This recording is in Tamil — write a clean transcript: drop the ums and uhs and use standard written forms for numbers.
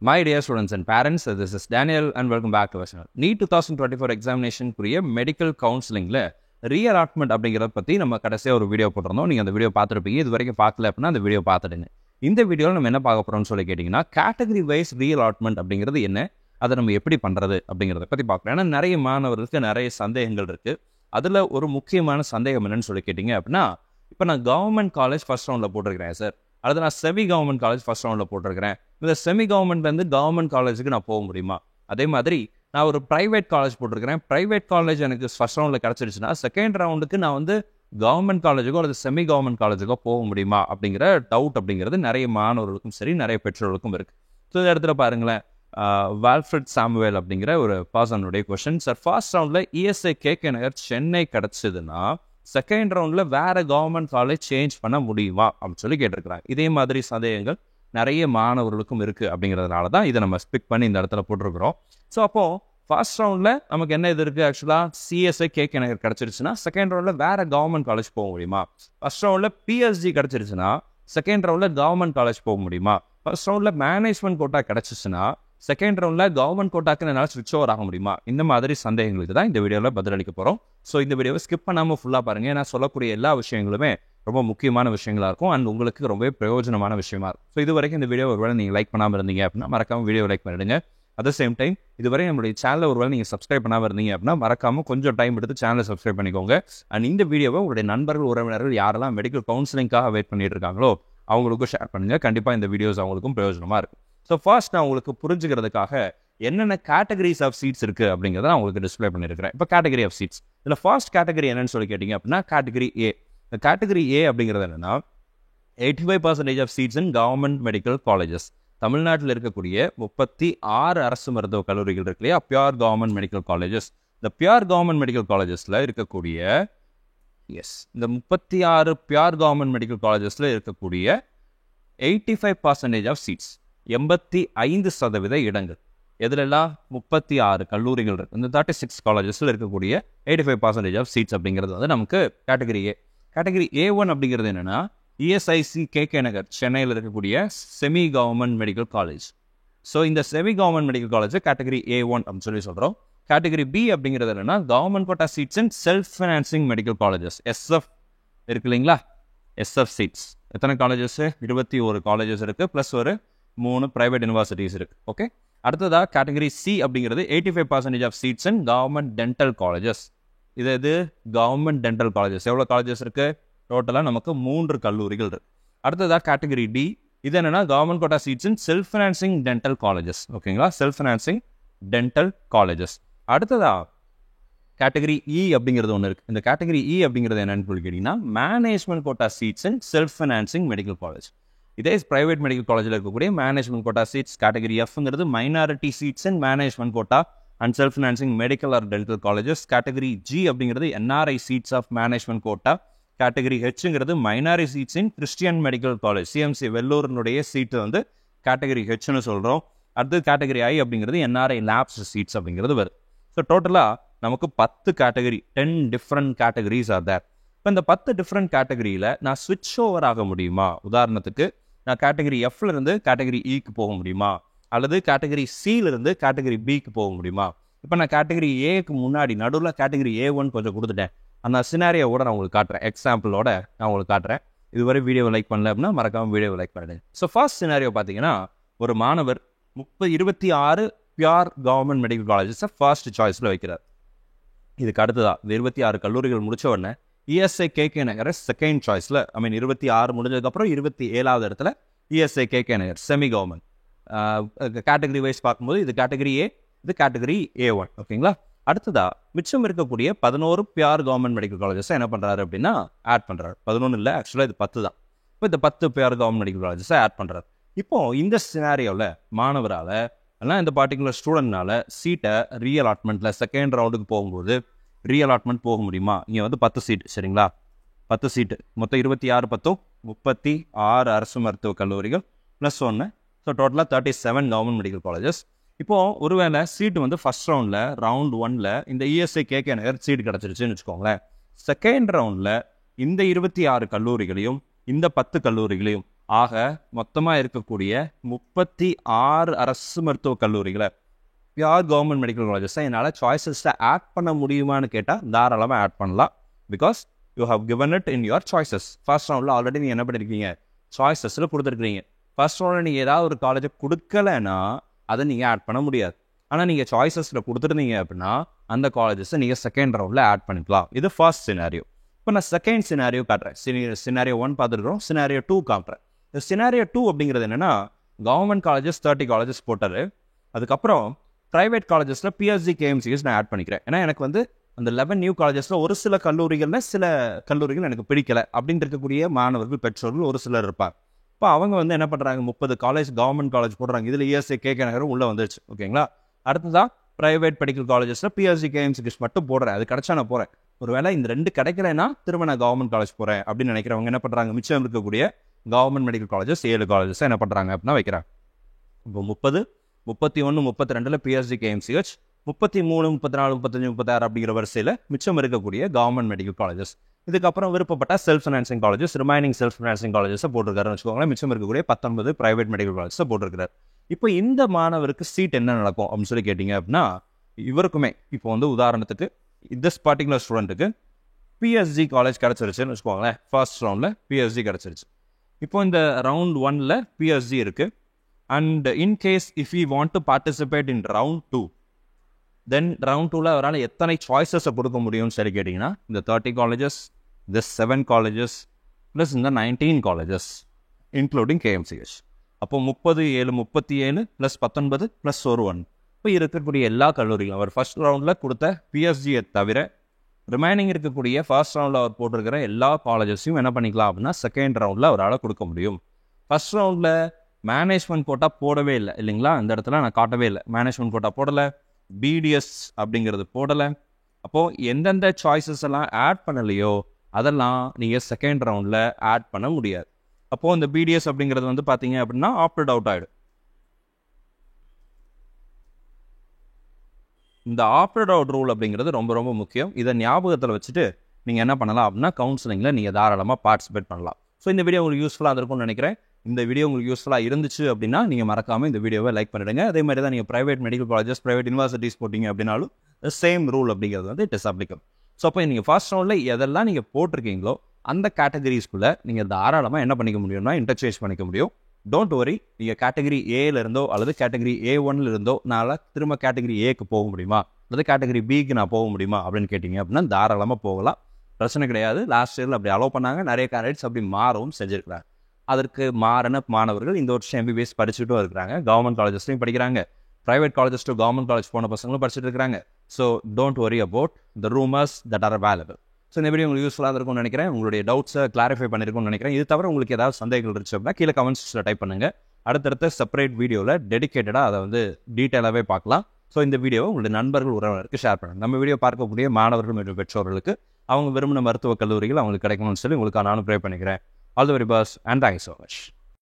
My dear students and parents, this is Daniel and welcome back to our channel. NEET 2024 examination குறிய மெடிக்கல் கவுன்சிலிங்ல ரீஅலாட்மெண்ட் அப்படிங்கிறத பற்றி நம்ம கடைசியாக ஒரு வீடியோ போட்டிருந்தோம். நீங்கள் அந்த வீடியோ பார்த்துருப்பீங்க. இது வரைக்கும் பார்க்கல அப்படின்னா அந்த வீடியோ பார்த்துடுங்க. இந்த வீடியோவில் நம்ம என்ன பார்க்க போகிறோம்னு சொல்லி கேட்டிங்கன்னா, கேட்டகரி வைஸ் ரீஅலாட்மெண்ட் அப்படிங்கிறது என்ன, அதை நம்ம எப்படி பண்ணுறது அப்படிங்கிறத பற்றி பார்க்குறோம். ஏன்னா நிறைய மாணவர்களுக்கு நிறைய சந்தேகங்கள் இருக்குது. அதில் ஒரு முக்கியமான சந்தேகம் என்னன்னு சொல்லி கேட்டிங்க அப்படின்னா, இப்போ நான் கவர்மெண்ட் காலேஜ் ஃபர்ஸ்ட் ரவுண்டில் போட்டிருக்கிறேன் சார், அல்லது நான் செமி கவர்மெண்ட் காலேஜ் ஃபர்ஸ்ட் ரவுண்டில் போட்டிருக்கிறேன். இந்த செமி கவர்மெண்ட்லேருந்து கவர்மெண்ட் காலேஜுக்கு நான் போக முடியுமா? அதே மாதிரி நான் ஒரு ப்ரைவேட் காலேஜ் போட்டிருக்கிறேன். ப்ரைவேட் காலேஜ் எனக்கு ஃபர்ஸ்ட் ரவுண்டில் கிடச்சிருச்சுன்னா செகண்ட் ரவுண்டுக்கு நான் வந்து கவர்மெண்ட் காலேஜுக்கோ அல்லது செமி கவர்மெண்ட் காலேஜுக்கோ போக முடியுமா அப்படிங்கிற டவுட் அப்படிங்கிறது நிறைய மாணவர்களுக்கும் சரி நிறைய பெற்றோர்களுக்கும் இருக்குது. ஸோ இந்த இடத்துல பாருங்களேன், வால்ஃப்ரெட் சாமுவேல் அப்படிங்கிற ஒரு பர்சனுடைய கொஸ்டின், சார் ஃபர்ஸ்ட் ரவுண்டில் இஎஸ்ஐ கேகே நகர் சென்னை கிடச்சிதுன்னா செகண்ட் ரவுண்டில் வேறு கவர்மெண்ட் காலேஜ் சேஞ்ச் பண்ண முடியுமா அப்படின்னு சொல்லி கேட்டிருக்கிறாங்க. இதே மாதிரி சந்தேகங்கள் நிறைய மாணவர்களுக்கும் இருக்குது. அப்படிங்கிறதுனால தான் இதை நம்ம ஸ்பிக் பண்ணி இந்த இடத்துல போட்டிருக்கிறோம். ஸோ அப்போது ஃபர்ஸ்ட் ரவுண்டில் நமக்கு என்ன இது இருக்குது, ஆக்சுவலாக சிஎஸ்ஐ கேகே நகர் கிடச்சிருச்சுன்னா செகண்ட் ரவுண்டில் வேறு கவர்மெண்ட் காலேஜ் போக முடியுமா? ஃபர்ஸ்ட் ரவுண்டில் பிஎஸ்ஜி கிடச்சிருச்சுன்னா செகண்ட் ரவுண்டில் கவர்மெண்ட் காலேஜ் போக முடியுமா? ஃபர்ஸ்ட் ரவுண்டில் மேனேஜ்மெண்ட் கோட்டா கிடச்சிச்சுன்னா செகண்ட் ரவுண்டில் கவர்மெண்ட் கோட்டாக்கு என்னால் ஸ்விட்ச் ஓவர் ஆக முடியுமா? இந்த மாதிரி சந்தேகங்களுக்கு தான் இந்த வீடியோவில் பதிலளிக்க போகிறோம். ஸோ இந்த வீடியோவை ஸ்கிப் பண்ணாமல் ஃபுல்லாக பாருங்கள். ஏன்னா சொல்லக்கூடிய எல்லா விஷயங்களுமே ரொம்ப முக்கியமான விஷயங்களாக இருக்கும் அண்ட் உங்களுக்கு ரொம்ப பிரயோஜனமான விஷயமா இருக்கும். ஸோ இது வரைக்கும் இந்த வீடியோ ஒருவேளை நீங்கள் லைக் பண்ணாமல் இருந்தீங்க அப்படின்னா மறக்காமல் வீடியோ லைக் பண்ணிடுங்க. அட் த சேம் டைம் இதுவரை நம்மளுடைய சேனலை ஒருவேளை நீங்கள் சப்ஸ்கிரைப் பண்ணாமல் இருந்தீங்க அப்படின்னா மறக்காமல் கொஞ்சம் டைம் எடுத்து சேனலை சப்ஸ்கிரைப் பண்ணிக்கோங்க. அண்ட் இந்த வீடியோவை உங்களுடைய நண்பர்கள் உறவினர்கள் யாரெல்லாம் மெடிக்கல் கவுன்சிலிங்காக வெயிட் பண்ணிட்டு இருக்காங்களோ அவங்களுக்கும் ஷேர் பண்ணுங்கள். கண்டிப்பாக இந்த வீடியோஸ் அவங்களுக்கும் பிரயோஜனமாக இருக்கும். ஸோ ஃபர்ஸ்ட் நான் உங்களுக்கு புரிஞ்சுக்கிறதுக்காக என்னென்ன கேட்டகரிஸ் ஆஃப் சீட்ஸ் இருக்குது அப்படிங்கிறத நான் உங்களுக்கு டிஸ்பிளே பண்ணியிருக்கிறேன். இப்போ கேட்டகரி ஆஃப் சீட்ஸ் இதில் ஃபர்ஸ்ட் கேட்டகரி என்னன்னு சொல்லி கேட்டிங்க அப்படின்னா கேட்டகரி ஏ. இந்த கேட்டகரி ஏ அப்படிங்கிறது என்னென்னா 85% of seats in government medical colleges. தமிழ்நாட்டில் இருக்கக்கூடிய 36 அரசு மருத்துவக் கல்லூரிகள் இருக்கு இல்லையா, பியூர் கவர்மெண்ட் மெடிக்கல் காலேஜஸ். இந்த பியூர் கவர்மெண்ட் மெடிக்கல் காலேஜஸில் இருக்கக்கூடிய இந்த 36 பியூர் கவர்மெண்ட் மெடிக்கல் காலேஜஸில் இருக்கக்கூடிய 85% ஆஃப் சீட்ஸ், 85% இடங்கள் எதுலெல்லாம் 36 கல்லூரிகள் இருக்குது. இந்த 36 காலேஜஸில் இருக்கக்கூடிய 85% ஆஃப் சீட்ஸ் அப்படிங்கிறது வந்து நமக்கு கேட்டகரி ஏ. கேட்டகரி A1 அப்படிங்கிறது என்னென்னா இஎஸ்ஐசி கேகே நகர் சென்னையில் இருக்கக்கூடிய semi government medical college. So இந்த semi government medical college category A1 அப்படின்னு சொல்லி சொல்கிறோம். கேட்டகரி பி அப்படிங்கிறது என்னென்னா government quota seats and self financing medical colleges, SF இருக்கு இல்லைங்களா, எஸ்எஃப் சீட்ஸ். எத்தனை காலேஜஸ்? 21 காலேஜஸ் இருக்குது, ப்ளஸ் ஒரு 3 ப்ரைவேட் யூனிவர்சிட்டிஸ் இருக்குது. ஓகே, அடுத்ததாக கேட்டகரி சி அப்படிங்கிறது 85% of seats and government dental colleges. இது கவர்மெண்ட் டென்டல் காலேஜஸ். எவ்வளோ காலேஜஸ் இருக்குது? டோட்டலாக நமக்கு 3 கல்லூரிகள் இருக்குது. அடுத்ததாக கேட்டகரி டி, இது என்னென்னா government quota seats in self financing dental colleges. ஓகேங்களா, செல்ஃப் ஃபைனான்சிங் டென்டல் காலேஜஸ். அடுத்ததாக கேட்டகரி இ அப்படிங்கிறது ஒன்று இருக்குது. இந்த கேட்டகரி இ அப்படிங்கிறது என்னன்னு சொல்லி கேட்டிங்கன்னா management quota seats and self financing medical college. இதே பிரைவேட் மெடிக்கல் காலேஜில் இருக்கக்கூடிய மேனேஜ்மெண்ட் கோட்டா சீட்ஸ். கேட்டகரி எஃப்ங்கிறது minority seats and management quota and self financing medical or dental colleges. Category G அப்படிங்கிறது NRI seats of management quota. Category ஹெச்ங்கிறது minority seats in Christian medical college, CMC வெள்ளூரினுடைய சீட்டு வந்து கேட்டகரி ஹெச்னு சொல்கிறோம். அடுத்து கேட்டகரி ஐ அப்படிங்கிறது என்ஆர்ஐ லேப்ஸ் சீட்ஸ் அப்படிங்கிறது வருது. ஸோ டோட்டலாக நமக்கு 10 category, 10 different categories are there. இப்போ இந்த 10 டிஃப்ரெண்ட் கேட்டகரியில் நான் ஸ்விட்ச் ஓவர் ஆக முடியுமா? உதாரணத்துக்கு நான் கேட்டகரி எஃப்ல இருந்து கேட்டகரி இக்கு போக முடியுமா, அல்லது கேட்டகரி சியிலிருந்து கேட்டகரி பிக்கு போக முடியுமா? இப்போ நான் கேட்டகரி ஏக்கு முன்னாடி நடுவில் கேட்டகரி A1 கொஞ்சம் கொடுத்துட்டேன். அந்த சினாரியோட நான் உங்களுக்கு காட்டுறேன், எக்ஸாம்பிளோட நான் உங்களுக்கு காட்டுறேன். இதுவரை வீடியோவை லைக் பண்ணல அப்படின்னா மறக்காமல் வீடியோவை லைக் பண்ணிடுங்க. ஸோ ஃபர்ஸ்ட் சினாரியோ பார்த்தீங்கன்னா, ஒரு மாணவர் 26 பியூர் கவர்மெண்ட் மெடிக்கல் காலேஜஸை ஃபர்ஸ்ட் சாய்ஸில் வைக்கிறார். இதுக்கு அடுத்ததான் இந்த 26 கல்லூரிகள் முடிச்ச உடனே இஎஸ்ஐ கேகே நகரை செகண்ட் சாய்ஸில், 26 முடிஞ்சதுக்கப்புறம் 27வது இடத்துல இஎஸ்ஐ கேகே நகர் செமி கவர்மெண்ட். கேட்டகரி வைஸ் பார்க்கும்போது இது கேட்டகரி ஏ, இது கேட்டகரி A1. ஓகேங்களா, அடுத்ததாக மிச்சம் இருக்கக்கூடிய 11 பியூர் கவர்மெண்ட் மெடிக்கல் காலேஜஸை என்ன பண்ணுறாரு அப்படின்னா ஆட் பண்ணுறாரு. 11 இல்லை, ஆக்சுவலாக இது 10 தான். இப்போ இந்த 10 பியூர் கவர்மெண்ட் மெடிக்கல் காலேஜஸை ஆட் பண்ணுறாரு. இப்போது இந்த சினாரியோவில் மாணவரால் ஆனால் இந்த பர்டிகுலர் ஸ்டூடெண்ட்னால சீட்டை ரீஅலாட்மெண்ட்டில் செகண்ட் ரவுண்டுக்கு போகும்போது ரீஅலாட்மெண்ட் போக முடியுமா? இங்கே வந்து 10 சீட்டு, சரிங்களா, 10 சீட்டு மொத்தம் 26 10 36 அரசு மருத்துவக் கல்லூரிகள் ப்ளஸ் 1. ஸோ டோட்டலாக 37 கவர்மெண்ட் மெடிக்கல் காலேஜஸ். இப்போது ஒருவேளை சீட்டு வந்து ஃபர்ஸ்ட் ரவுண்டில் ரவுண்ட் 1ல் இந்த இஎஸ்ஐ கேகே நகர் சீட்டு கிடச்சிருச்சுன்னு வச்சுக்கோங்களேன். செகண்ட் ரவுண்டில் இந்த 26 கல்லூரிகளையும் இந்த 10 கல்லூரிகளையும் ஆக மொத்தமாக இருக்கக்கூடிய 36 அரசு மருத்துவக் கல்லூரிகளை பியூர் கவர்மெண்ட் மெடிக்கல் காலேஜஸ் என்னால் சாய்ஸஸை ஆட் பண்ண முடியுமான்னு கேட்டால் தாராளமாக ஆட் பண்ணலாம். Because you have given it in your choices. First ரவுண்டில் ஆல்ரெடி நீங்கள் என்ன பண்ணியிருக்கீங்க, சாய்ஸஸில் கொடுத்துருக்கீங்க. ஃபர்ஸ்ட் ரவுண்டில் நீங்கள் ஏதாவது ஒரு காலேஜை கொடுக்கலைன்னா அதை நீங்கள் ஆட் பண்ண முடியாது. ஆனால் நீங்கள் சாய்ஸஸில் கொடுத்துருந்தீங்க அப்படின்னா அந்த காலேஜஸை நீங்கள் செகண்ட் ரவுண்டில் ஆட் பண்ணிக்கலாம். இது ஃபர்ஸ்ட் சினாரியோ. இப்போ நான் செகண்ட் சினாரியோ காட்டுறேன். சினாரியோ 1 பார்த்துருக்கோம், சினாரியோ 2 காட்டுறேன். இந்த சினாரியோ 2 அப்படிங்கிறது என்னென்னா, கவர்மெண்ட் காலேஜஸ் 30 காலேஜஸ் போட்டார். அதுக்கப்புறம் ப்ரைவேட் காலேஜஸில் பிஎஸ்ஜி கேஎம்சிஎஸ் நான் ஆட் பண்ணிக்கிறேன். ஏன்னா எனக்கு வந்து அந்த 11 நியூ காலேஜஸில் ஒரு சில கல்லூரிகள் எனக்கு பிடிக்கலை அப்படின்னு இருக்கக்கூடிய மாணவர்கள், பெற்றோர்கள் ஒரு சிலர் இருப்பாங்க. இப்போ அவங்க வந்து என்ன பண்ணுறாங்க, 30 காலேஜ் கவர்மெண்ட் காலேஜ் போடுறாங்க. இதில் இஎஸ்ஐ கேகே நகரம் உள்ளே வந்துருச்சு. ஓகேங்களா? அடுத்ததான் ப்ரைவேட் மெடிக்கல் காலேஜஸில் பிஎஸ்ஜி கேஎம்சிஎஸ் மட்டும் போடுறேன். அது கிடச்சா நான் போகிறேன். ஒருவேளை இந்த 2 கிடைக்கலைன்னா திரும்ப நான் கவர்மெண்ட் காலேஜ் போகிறேன் அப்படின்னு நினைக்கிறவங்க என்ன பண்ணுறாங்க, மிச்சம் இருக்கக்கூடிய கவர்மெண்ட் மெடிக்கல் காலேஜஸ் 7 காலேஜஸ் என்ன பண்ணுறாங்க அப்படின்னா வைக்கிறாங்க. இப்போ 30, 31, 32 பிஎஸ்ஜி கேஎம்சிஹெச், 33, 34, 35, 36 அப்படிங்கிற வரிசையில் மிச்சம் இருக்கக்கூடிய கவர்மெண்ட் மெடிக்கல் காலேஜஸ். இதுக்கப்புறம் விருப்பப்பட்ட self financing colleges, remaining self financing காலேஜஸை போட்டிருக்காருன்னு வச்சுக்கோங்களேன். மிச்சம் இருக்கக்கூடிய 19 பிரைவேட் மெடிக்கல் காலேஜஸை போட்டிருக்கிறார். இப்போ இந்த மாணவருக்கு சீட் என்ன நடக்கும் அப்படின்னு சொல்லி கேட்டிங்க அப்படின்னா, இவருக்குமே இப்போ வந்து உதாரணத்துக்கு இந்த பர்டிகுலர் ஸ்டூடெண்ட்டுக்கு பிஎஸ்ஜி காலேஜ் கிடச்சிருச்சுன்னு வச்சுக்கோங்களேன். ஃபர்ஸ்ட் ரவுண்டில் பிஎஸ்ஜி கிடச்சிருச்சு. இப்போ இந்த ரவுண்ட் 1ல் பிஎஸ்ஜி இருக்குது. And in case if you want to participate in round 2, then round 2ல் அவரால் எத்தனை சாய்ஸஸை கொடுக்க முடியும்னு சொல்லி கேட்டிங்கன்னா, இந்த 30 காலேஜஸ், இந்த 7 காலேஜஸ் ப்ளஸ் இந்த 19 காலேஜஸ் இன்க்ளூடிங் கேஎம்சிஹெச். அப்போ 37 ப்ளஸ் 19 ப்ளஸ் 1. இப்போ இருக்கக்கூடிய எல்லா கல்லூரிகளும் அவர் ஃபர்ஸ்ட் ரவுண்டில் கொடுத்த பிஎஸ்ஜியை தவிர ரிமைனிங் இருக்கக்கூடிய ஃபர்ஸ்ட் ரவுண்டில் அவர் போட்டிருக்கிற எல்லா காலேஜஸையும் என்ன பண்ணிக்கலாம் அப்படின்னா செகண்ட் ரவுண்டில் அவரால் கொடுக்க முடியும். ஃபர்ஸ்ட் ரவுண்டில் மேனேஜ்மெண்ட் கோட்டா போடவே இல்லை இல்லைங்களா? இந்த இடத்துல நான் காட்டவே இல்லை. மேனேஜ்மெண்ட் கோட்டா போடலை, பிடிஎஸ் அப்படிங்கிறது போடலை. அப்போது எந்தெந்த சாய்ஸஸ் எல்லாம் ஆட் பண்ணலையோ அதெல்லாம் நீங்கள் செகண்ட் ரவுண்டில் ஆட் பண்ண முடியாது. அப்போது இந்த பிடிஎஸ் அப்படிங்கிறது வந்து பார்த்தீங்க அப்படின்னா ஆப்டட் அவுட் ஆகிடும். இந்த ஆப்டட் அவுட் ரூல் அப்படிங்கிறது ரொம்ப ரொம்ப முக்கியம். இதை ஞாபகத்தில் வச்சுட்டு நீங்கள் என்ன பண்ணலாம் அப்படின்னா கவுன்சிலிங்கில் நீங்கள் தாராளமாக பார்ட்டிசிபேட் பண்ணலாம். ஸோ இந்த வீடியோ உங்களுக்கு யூஸ்ஃபுல்லாக இருக்கும்னு நினைக்கிறேன். இந்த வீடியோ உங்களுக்கு யூஸ்ஃபுல்லாக இருந்துச்சு அப்படின்னா நீங்கள் மறக்காமல் இந்த வீடியோவை லைக் பண்ணிடுங்க. அதே மாதிரி தான் நீங்கள் private medical colleges, private universities போட்டிங்க அப்படின்னாலும் சேம் ரூல் அப்படிங்கிறது வந்து இட் இஸ் அப்ளிகபிள். ஸோ அப்போ நீங்கள் ஃபர்ஸ்ட் ரவுண்டில் எதெல்லாம் நீங்கள் போட்டிருக்கீங்களோ அந்த கேட்டகரிஸ்குள்ளே நீங்கள் தாராளமாக என்ன பண்ணிக்க முடியும்னா இன்டர்சேஞ்ச் பண்ணிக்க முடியும். டோன்ட் வரி, நீங்கள் கேட்டகரி ஏலேருந்தோ அல்லது கேட்டகரி A1 இருந்தோ நான் திரும்ப கேட்டகரி ஏக்கு போக முடியுமா அல்லது கேட்டகரி பிக்கு நான் போக முடியுமா அப்படின்னு கேட்டிங்க அப்படின்னா தாராளமாக போகலாம், பிரச்சனை கிடையாது. லாஸ்ட் இயரில் அப்படி அலோவ் பண்ணாங்க. நிறைய கேண்டிடேட்ஸ் அப்படி மாறவும் செஞ்சுருக்கிறாங்க. அதற்கு மாறின மாணவர்கள் இந்த வருஷம் MBBS படிச்சுட்டும் இருக்கிறாங்க. கவர்மெண்ட் காலேஜஸ்லையும் படிக்கிறாங்க. Private colleges to government college போன பசங்களும் படிச்சுட்டு இருக்கிறாங்க. So don't worry about the rumours that are available. So இந்த வீடியோ உங்களுக்கு யூஸ்ஃபுல்லாக இருக்கும்னு நினைக்கிறேன். உங்களுடைய டவுட்ஸை கிளாரிஃபை பண்ணியிருக்கும்னு நினைக்கிறேன். இது தவிர உங்களுக்கு ஏதாவது சந்தேகங்கள் இருந்துச்சு அப்படின்னா கீழே கமெண்ட்ஸில் டைப் பண்ணுங்கள். அடுத்தடுத்த செப்பரேட் வீடியோவில் டெடிகேட்டடாக அதை வந்து டீட்டெயிலாகவே பார்க்கலாம். ஸோ இந்த வீடியோவை உங்களுடைய நண்பர்கள், உறவினருக்கு ஷேர் பண்ணுங்கள். நம்ம வீடியோ பார்க்கக்கூடிய மாணவர்கள் மற்றும் பெற்றோர்களுக்கு அவங்க விரும்பின மருத்துவக் கல்லூரிகள் அவங்களுக்கு கிடைக்கணும்னு சொல்லி உங்களுக்கு நானும் ப்ரே பண்ணிக்கிறேன். All the very best and thank you so much.